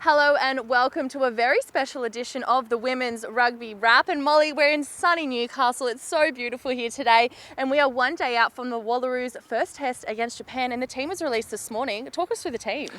Hello and welcome to a very special edition of the Women's Rugby Wrap. And Molly, we're in sunny Newcastle. It's so beautiful here today. And we are one day out from the Wallaroos' first test against Japan. And the team was released this morning. Talk us through the team.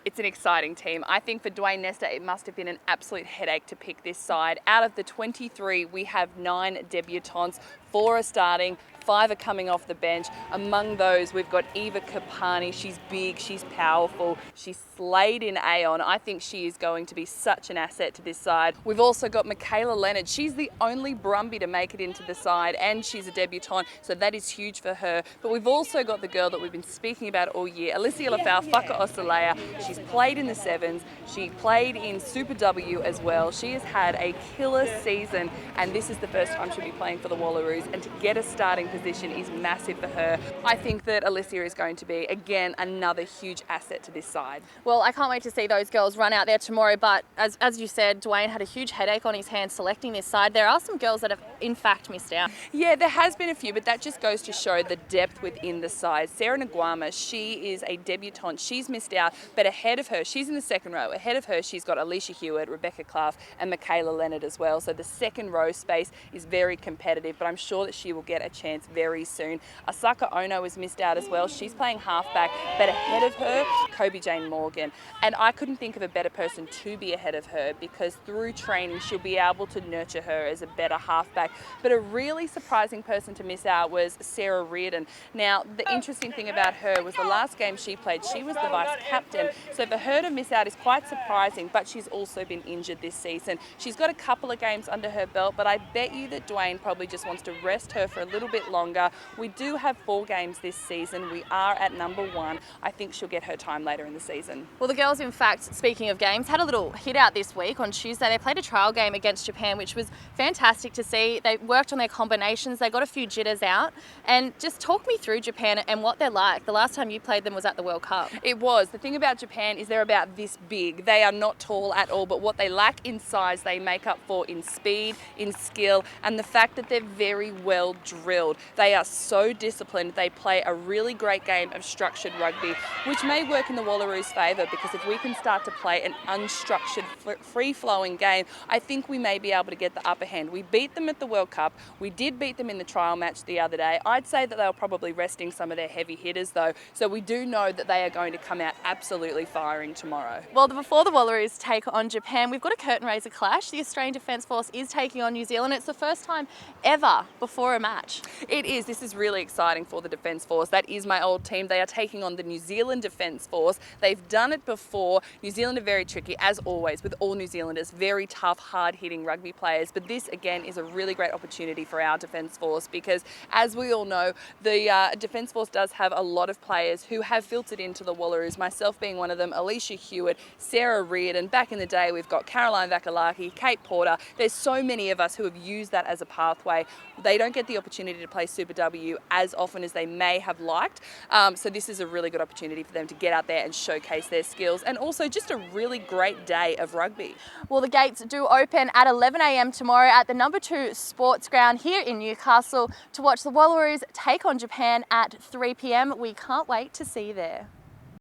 It's an exciting team. I think for Dwayne Nesta, it must have been an absolute headache to pick this side. Out of the 23, we have 9 debutantes. 4 are starting, 5 are coming off the bench. Among those, we've got Eva Kapani. She's big, she's powerful, she's slayed in Aon. I think she is going to be such an asset to this side. We've also got Michaela Leonard. She's the only Brumby to make it into the side, and she's a debutante, so that is huge for her. But we've also got the girl that we've been speaking about all year, Alicia Lafau-Faka-Osalea. She's played in the Sevens, she played in Super W as well. She has had a killer season, and this is the first time she'll be playing for the Wallaroos, and to get a starting position is massive for her. I think that Alicia is going to be, again, another huge asset to this side. Well, I can't wait to see those girls run out there tomorrow, but as you said, Dwayne had a huge headache on his hands selecting this side. There are some girls that have in fact missed out. Yeah, there has been a few, but that just goes to show the depth within the side. Sarah Nguama, she is a debutante. She's missed out, but ahead of her, she's in the second row. Ahead of her, she's got Alicia Hewitt, Rebecca Clough, and Michaela Leonard as well. So the second row space is very competitive, but I'm sure that she will get a chance very soon. Asaka Ono has missed out as well. She's playing halfback, but ahead of her, Kobe Jane Morgan. And I couldn't think of a better person to be ahead of her, because through training, she'll be able to nurture her as a better halfback. But a really surprising person to miss out was Sarah Reardon. Now, the interesting thing about her was the last game she played, she was the vice captain. So for her to miss out is quite surprising, but she's also been injured this season. She's got a couple of games under her belt, but I bet you that Dwayne probably just wants to rest her for a little bit longer. We do have 4 games this season. We are at number 1. I think she'll get her time later in the season. Well, the girls, in fact, speaking of games, had a little hit out this week. On Tuesday, they played a trial game against Japan, which was fantastic to see. They worked on their combinations. They got a few jitters out. And just talk me through Japan and what they're like. The last time you played them was at the World Cup. It was. The thing about Japan is they're about this big. They are not tall at all, but what they lack in size, they make up for in speed, in skill, and the fact that they're very well drilled. They are so disciplined. They play a really great game of structured rugby, which may work in the Wallaroos' favour, because if we can start to play an unstructured, free-flowing game, I think we may be able to get the upper hand. We beat them at the World Cup. We did beat them in the trial match the other day. I'd say that they were probably resting some of their heavy hitters though, so we do know that they are going to come out absolutely firing tomorrow. Well, before the Wallaroos take on Japan, we've got a curtain raiser clash. The Australian Defence Force is taking on New Zealand. It's the first time ever before a match. It is. This is really exciting for the Defence Force. That is my old team. They are taking on the New Zealand Defence Force. They've done it before. New Zealand are very tricky, as always, with all New Zealanders. Very tough, hard-hitting rugby players. But this, again, is a really great opportunity for our Defence Force, because, as we all know, the Defence Force does have a lot of players who have filtered into the Wallaroos, myself being one of them, Alicia Hewitt, Sarah Reardon. Back in the day, we've got Caroline Vakalaki, Kate Porter. There's so many of us who have used that as a pathway. They don't get the opportunity to play Super W as often as they may have liked. So this is a really good opportunity for them to get out there and showcase their skills, and also just a really great day of rugby. Well, the gates do open at 11 a.m. tomorrow at the number 2 sports ground here in Newcastle to watch the Wallaroos take on Japan at 3 p.m. We can't wait to see you there.